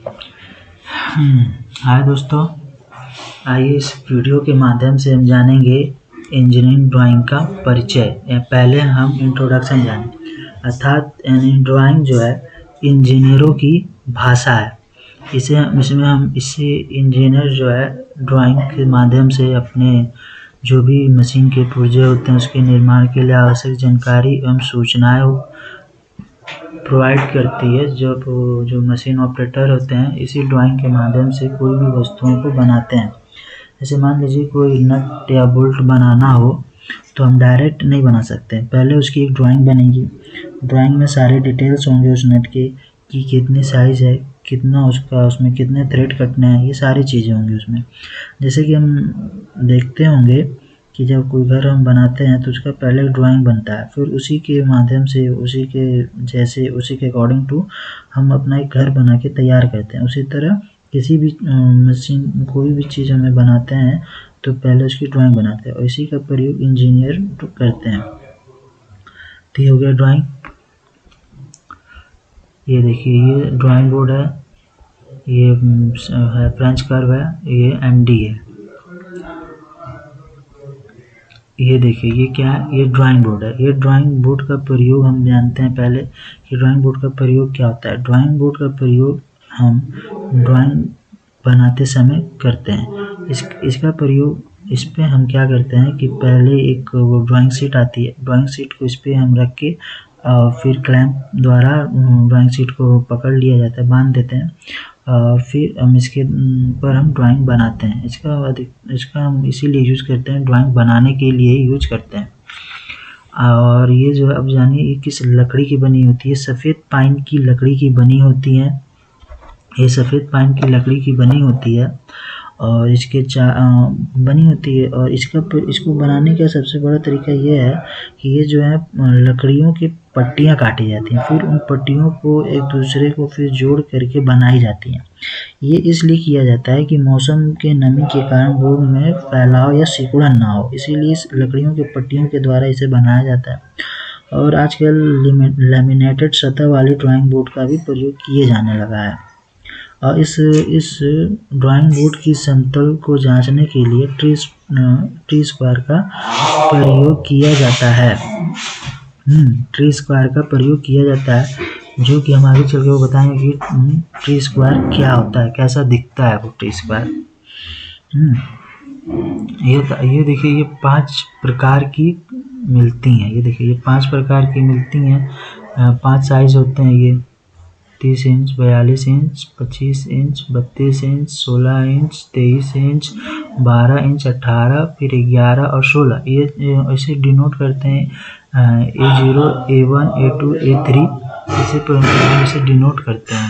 हाय दोस्तों, आइए इस वीडियो के माध्यम से हम जानेंगे इंजीनियरिंग ड्राइंग का परिचय। पहले हम इंट्रोडक्शन जानें, अर्थात ड्राइंग जो है इंजीनियरों की भाषा है। इससे इंजीनियर जो है ड्राइंग के माध्यम से अपने जो भी मशीन के पुर्जे होते हैं उसके निर्माण के लिए आवश्यक जानकारी एवं सूचनाएं प्रोवाइड करती है। जो मशीन ऑपरेटर होते हैं इसी ड्राइंग के माध्यम से कोई भी वस्तुओं को बनाते हैं। जैसे मान लीजिए कोई नट या बोल्ट बनाना हो तो हम डायरेक्ट नहीं बना सकते, पहले उसकी एक ड्राइंग बनेगी। ड्राइंग में सारे डिटेल्स होंगे उस नट के कि कितनी साइज है, कितना उसमें कितने थ्रेड कटने हैं, ये सारी चीज़ें होंगी उसमें। जैसे कि हम देखते होंगे कि जब कोई घर हम बनाते हैं तो उसका पहले ड्राइंग बनता है, फिर उसी के माध्यम से उसी के अकॉर्डिंग टू हम अपना एक घर बना के तैयार करते हैं। उसी तरह किसी भी मशीन कोई भी चीज़ हमें बनाते हैं तो पहले उसकी ड्राइंग बनाते हैं और इसी का प्रयोग इंजीनियर करते हैं। तो ये हो गया ड्राइंग। ये देखिए ये ड्राइंग बोर्ड है, ये है फ्रेंच कर्व है, ये एमडी है। ये देखिए ये क्या है, ये ड्राइंग बोर्ड है। ये ड्राइंग बोर्ड का प्रयोग हम जानते हैं पहले कि ड्राइंग बोर्ड का प्रयोग क्या होता है। ड्राइंग बोर्ड का प्रयोग हम ड्राइंग बनाते समय करते हैं। इसका प्रयोग इस पे हम क्या करते हैं कि पहले एक वो ड्राइंग शीट आती है, ड्राइंग शीट को इस पे हम रख के फिर क्लैंप द्वारा ड्राइंग शीट को पकड़ लिया जाता है, बांध देते हैं। फिर हम इसके पर हम ड्राइंग बनाते हैं। इसका हम इसीलिए यूज करते हैं, ड्राइंग बनाने के लिए यूज करते हैं। और ये जो है अब जानिए ये किस लकड़ी की बनी होती है। सफ़ेद पाइन की लकड़ी की बनी होती है। ये सफ़ेद पाइन की लकड़ी की बनी होती है और इसके बनी होती है। और इसको बनाने का सबसे बड़ा तरीका ये है कि ये जो है लकड़ियों की पट्टियाँ काटी जाती हैं, फिर उन पट्टियों को एक दूसरे को फिर जोड़ करके बनाई जाती हैं। ये इसलिए किया जाता है कि मौसम के नमी के कारण बोर्ड में फैलाव या सिकुड़न ना हो, इसीलिए इस लकड़ियों की पट्टियों के द्वारा इसे बनाया जाता है। और आजकल लैमिनेटेड सतह वाली ड्राइंग बोर्ड का भी प्रयोग किए जाने लगा है। और इस ड्राइंग बोर्ड की समतल को जांचने के लिए टी स्क्वायर का प्रयोग किया जाता है। टी स्क्वायर का प्रयोग किया जाता है, जो कि हम आगे चल के वो बताएंगे कि टी स्क्वायर क्या होता है, कैसा दिखता है वो टी स्क्वायर। ये देखिए ये 5 प्रकार की मिलती हैं। ये देखिए ये 5 प्रकार की मिलती हैं। 5 साइज होते हैं ये 30 inch, 42 inch, 25 inch, 32 inch, 16 inch, 23 inch, 12 inch, 18, फिर 11 और 16। ये ऐसे डिनोट करते हैं A0, A1, A2, A3 इसे डिनोट करते हैं।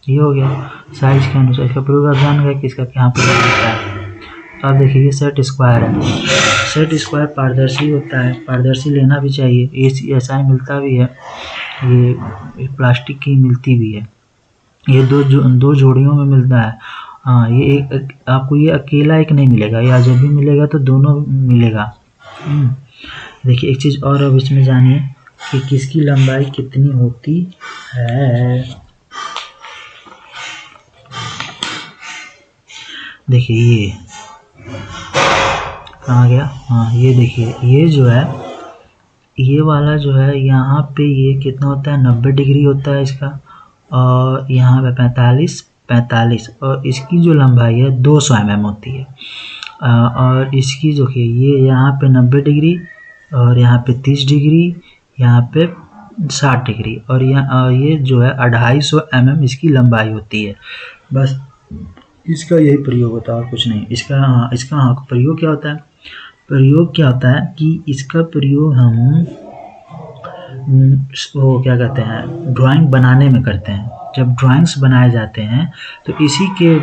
ये हो गया साइज के अनुसार। इसका प्रयोग आप जान गए कि इसका यहाँ पर होता है। तो आप देखिए ये सेट स्क्वायर है। सेट स्क्वायर पारदर्शी होता है, पारदर्शी लेना भी चाहिए। ये ऐसा मिलता भी है, ये प्लास्टिक की मिलती भी है। ये दो जोड़ियों में मिलता है। हाँ, ये आपको ये अकेला एक नहीं मिलेगा, या जब भी मिलेगा तो दोनों मिलेगा। देखिए एक चीज़ और अब इसमें जानिए कि किसकी लंबाई कितनी होती है। देखिए ये कहाँ गया, हाँ ये देखिए ये जो है ये वाला जो है यहाँ पे ये कितना होता है 90 डिग्री होता है इसका, और यहाँ पे 45 और इसकी जो लंबाई है 200 mm होती है। और इसकी जो कि ये यहाँ पे 90 डिग्री और यहाँ पे 30 डिग्री, यहाँ पे 60 डिग्री और ये जो है 250 mm इसकी लंबाई होती है। बस इसका यही प्रयोग होता है और कुछ नहीं। इसका प्रयोग क्या होता है, प्रयोग क्या होता है कि इसका प्रयोग हम वो क्या कहते हैं ड्राइंग बनाने में करते हैं। जब ड्राइंग्स बनाए जाते हैं तो इसी के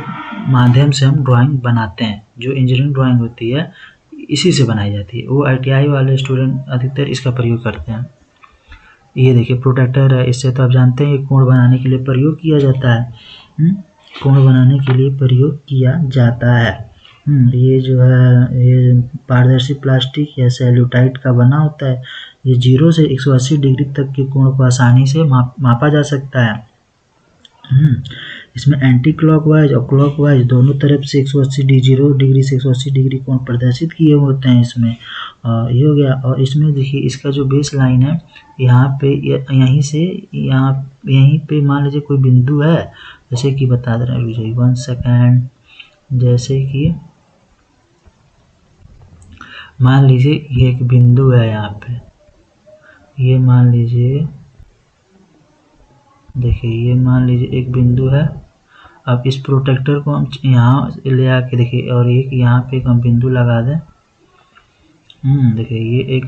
माध्यम से हम ड्राइंग बनाते हैं। जो इंजीनियरिंग ड्राइंग होती है इसी से बनाई जाती है। वो ITI वाले स्टूडेंट अधिकतर इसका प्रयोग करते हैं। ये देखिए प्रोटेक्टर है, इससे तो आप जानते हैं कोण बनाने के लिए प्रयोग किया जाता है। कोण बनाने के लिए प्रयोग किया जाता है। ये जो है ये पारदर्शी प्लास्टिक या सेल्यूटाइट का बना होता है। ये 0 से 180 डिग्री तक के कोण को आसानी से मापा जा सकता है। इसमें एंटी क्लॉकवाइज और क्लॉकवाइज दोनों तरफ से 180 डिग्री से 180 डिग्री कोण प्रदर्शित किए होते हैं इसमें। ये हो गया। और इसमें देखिए इसका जो बेस लाइन है यहाँ पे यहीं से यहीं पे मान लीजिए कोई बिंदु है, जैसे कि बता दे रहे हैं 1 सेकेंड, जैसे कि मान लीजिए ये एक बिंदु है यहाँ पे, ये मान लीजिए, देखिए ये मान लीजिए एक बिंदु है। अब इस प्रोटेक्टर को हम यहाँ ले आके देखिए और एक यहाँ पे हम बिंदु लगा दें। देखिए ये एक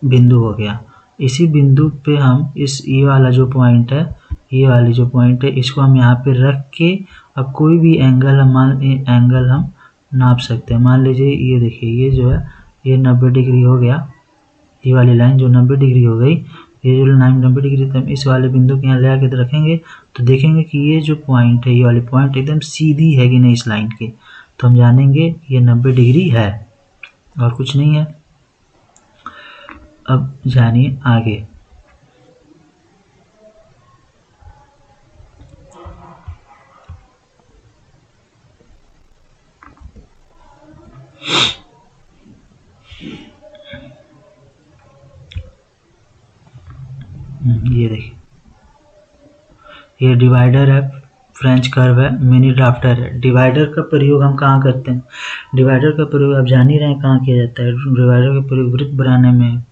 बिंदु हो गया। इसी बिंदु पे हम ये वाला जो पॉइंट है, ये वाली जो पॉइंट है, इसको हम यहाँ पे रख के अब कोई भी एंगल हम नाप सकते हैं। मान लीजिए ये देखिए ये जो है ये 90 डिग्री हो गया, ये वाली लाइन जो 90 डिग्री हो गई, ये जो लाइन 90 डिग्री तक इस वाले बिंदु के यहाँ ले आके रखेंगे तो देखेंगे कि ये जो पॉइंट है, ये वाली पॉइंट एकदम सीधी है कि नहीं इस लाइन के, तो हम जानेंगे ये 90 डिग्री है और कुछ नहीं है। अब जानिए आगे। ये देखिए ये डिवाइडर है, फ्रेंच कर्व है, मिनी ड्राफ्टर है। डिवाइडर का प्रयोग हम कहाँ करते हैं? डिवाइडर का प्रयोग आप जान ही रहे हैं कहाँ किया जाता है। डिवाइडर का प्रयोग वृत्त बनाने में,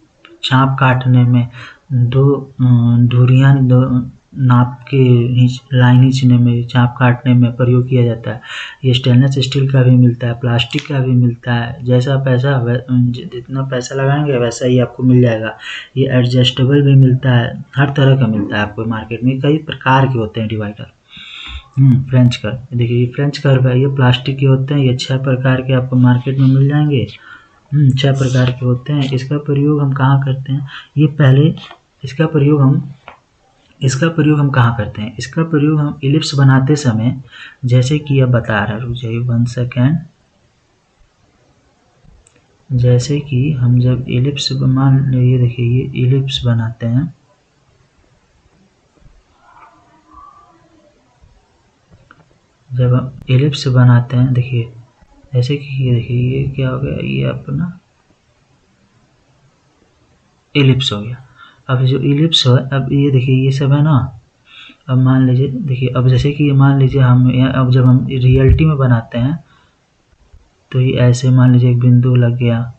चाप काटने में, दो धुरियाँ नाप के लाइन खींचने में, चाप काटने में प्रयोग किया जाता है। ये स्टेनलेस स्टील का भी मिलता है, प्लास्टिक का भी मिलता है। जैसा पैसा जितना पैसा लगाएंगे वैसा ही आपको मिल जाएगा। ये एडजस्टेबल भी मिलता है, हर तरह का मिलता है आपको मार्केट में। कई प्रकार के होते हैं डिवाइडर। फ्रेंच कर्व, देखिए ये फ्रेंच कर्व है, ये प्लास्टिक के होते हैं। ये 6 प्रकार के आपको मार्केट में मिल जाएंगे। 6 प्रकार के होते हैं। इसका प्रयोग हम कहाँ करते हैं? ये पहले इसका प्रयोग हम कहाँ करते हैं? इसका प्रयोग हम इलिप्स बनाते समय, जैसे कि अब बता रहा हूँ, 1 सेकेंड, जैसे कि हम जब इलिप्स मान लीजिए, देखिए ये इलिप्स बनाते हैं, जब हम इलिप्स बनाते हैं, देखिए जैसे कि ये देखिए ये क्या हो गया, ये अपना इलिप्स हो गया। अब जो इलिप्स है, अब ये देखिए ये सब है ना, अब मान लीजिए, देखिए अब जैसे कि मान लीजिए हम अब जब हम रियलिटी में बनाते हैं तो ये ऐसे मान लीजिए एक बिंदु लग गया।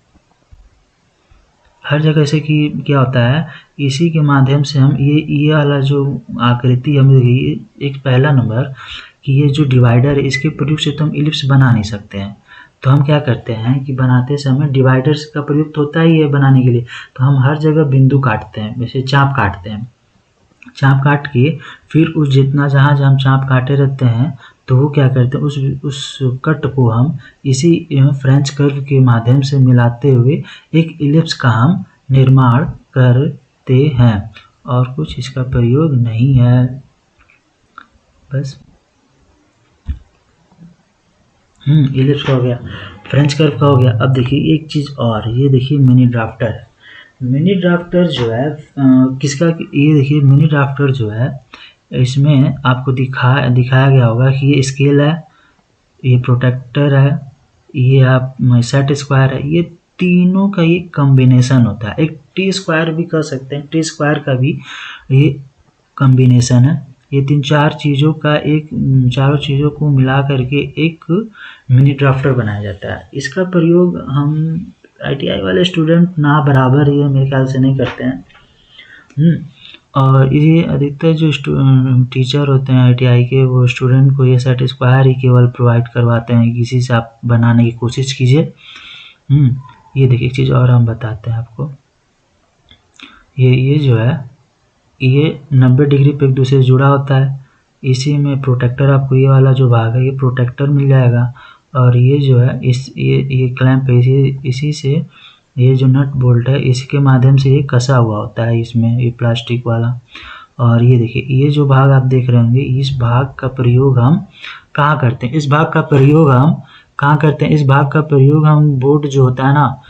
हर जगह से कि क्या होता है, इसी के माध्यम से हम ये वाला जो आकृति हमें देखिए, एक पहला नंबर कि ये जो डिवाइडर है इसके प्रयोग से तो हम इलिप्स बना नहीं सकते हैं। तो हम क्या करते हैं कि बनाते समय डिवाइडर्स का प्रयोग तो होता ही है बनाने के लिए, तो हम हर जगह बिंदु काटते हैं, जैसे चाप काटते हैं। चाप काट के फिर उस जितना जहाँ हम चाप काटे रहते हैं तो वो क्या करते हैं, उस कट को हम इसी फ्रेंच कर्व के माध्यम से मिलाते हुए एक इलिप्स का हम निर्माण करते हैं, और कुछ इसका प्रयोग नहीं है, बस। इलिप्स का हो गया, फ्रेंच कर्व का हो गया। अब देखिए एक चीज़ और, ये देखिए मिनी ड्राफ्टर है। मिनी ड्राफ्टर जो है किसका, ये देखिए मिनी ड्राफ्टर जो है, इसमें आपको दिखाया गया होगा कि ये स्केल है, ये प्रोटेक्टर है, ये आप सेट स्क्वायर है। ये तीनों का ये कॉम्बिनेशन होता है। एक टी स्क्वायर भी कह सकते हैं, टी स्क्वायर का भी ये कॉम्बिनेशन है। ये 3-4 चीज़ों का चारों चीज़ों को मिला करके एक मिनी ड्राफ्टर बनाया जाता है। इसका प्रयोग हम ITI वाले स्टूडेंट ना बराबर ये मेरे ख्याल से नहीं करते हैं। और ये अधिकतर जो टीचर होते हैं ITI के, वो स्टूडेंट को ये सेट स्क्वायर ही केवल प्रोवाइड करवाते हैं, किसी से आप बनाने की कोशिश कीजिए। ये देखिए एक चीज़ और हम बताते हैं आपको, ये जो है ये 90 डिग्री पे एक दूसरे से जुड़ा होता है। इसी में प्रोटेक्टर, आपको ये वाला जो भाग है ये प्रोटेक्टर मिल जाएगा, और ये जो है ये क्लैंप है, इसी से ये जो नट बोल्ट है इसके माध्यम से ये कसा हुआ होता है इसमें, ये प्लास्टिक वाला। और ये देखिए ये जो भाग आप देख रहे होंगे, इस भाग का प्रयोग हम कहाँ करते हैं? इस भाग का प्रयोग हम कहाँ करते हैं? इस भाग का प्रयोग हम बोर्ड जो होता है ना,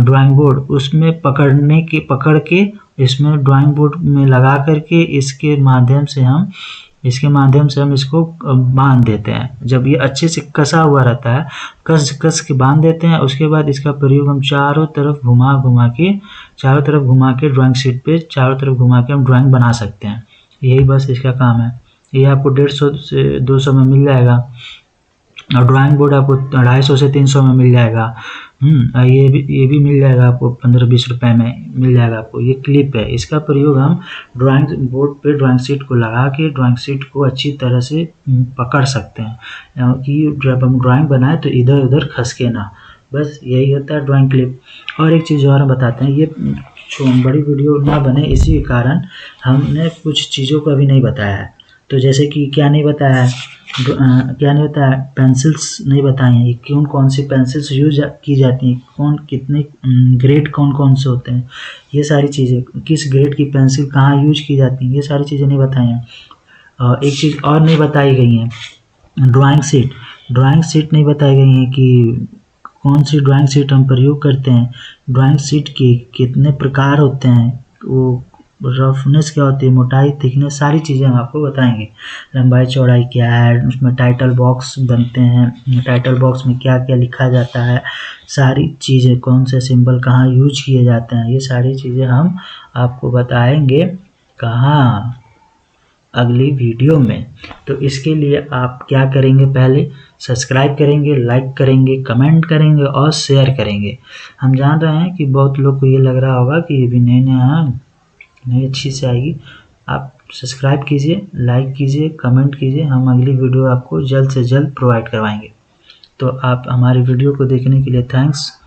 ड्राइंग बोर्ड, उसमें पकड़ के इसमें ड्राइंग बोर्ड में लगा करके इसके माध्यम से हम इसके माध्यम से हम इसको बांध देते हैं। जब ये अच्छे से कसा हुआ रहता है, कस के बांध देते हैं। उसके बाद इसका प्रयोग हम चारों तरफ घुमा के ड्राइंग शीट पे चारों तरफ घुमा के हम ड्राइंग बना सकते हैं। यही बस इसका काम है। ये आपको 150 से 200 में मिल जाएगा और ड्राइंग बोर्ड आपको 250 से 300 में मिल जाएगा। ये भी मिल जाएगा आपको 15-20 रुपए में मिल जाएगा आपको। ये क्लिप है, इसका प्रयोग हम ड्राइंग बोर्ड पे ड्राइंग शीट को लगा के ड्राइंग शीट को अच्छी तरह से पकड़ सकते हैं कि जब हम ड्राइंग बनाए तो इधर उधर खसके ना। बस यही होता है ड्राइंग क्लिप। और एक चीज़ और हम बताते हैं, ये बड़ी वीडियो ना बने इसी के कारण हमने कुछ चीज़ों को अभी नहीं बताया है। तो जैसे कि क्या नहीं बताया है, पेंसिल्स नहीं बताई हैं, कौन सी पेंसिल्स यूज की जाती हैं, कितने ग्रेड कौन से होते हैं, ये सारी चीज़ें, किस ग्रेड की पेंसिल कहाँ यूज की जाती हैं, ये सारी चीज़ें नहीं बताई हैं। एक चीज़ और नहीं बताई गई है, ड्राइंग शीट नहीं बताई गई है कि कौन सी ड्राइंग शीट हम प्रयोग करते हैं, ड्राइंग शीट के कितने प्रकार होते हैं, वो रफनेस क्या होती है, मोटाई, थिकनेस, सारी चीज़ें हम आपको बताएंगे। लंबाई चौड़ाई क्या है, उसमें टाइटल बॉक्स बनते हैं, टाइटल बॉक्स में क्या क्या लिखा जाता है, सारी चीज़ें, कौन से सिंबल कहाँ यूज किए जाते हैं, ये सारी चीज़ें हम आपको बताएंगे कहाँ, अगली वीडियो में। तो इसके लिए आप क्या करेंगे, पहले सब्सक्राइब करेंगे, लाइक करेंगे, कमेंट करेंगे और शेयर करेंगे। हम जान रहे हैं कि बहुत लोग को ये लग रहा होगा कि ये भी नई अच्छी से आएगी। आप सब्सक्राइब कीजिए, लाइक कीजिए, कमेंट कीजिए, हम अगली वीडियो आपको जल्द से जल्द प्रोवाइड करवाएंगे। तो आप हमारी वीडियो को देखने के लिए थैंक्स।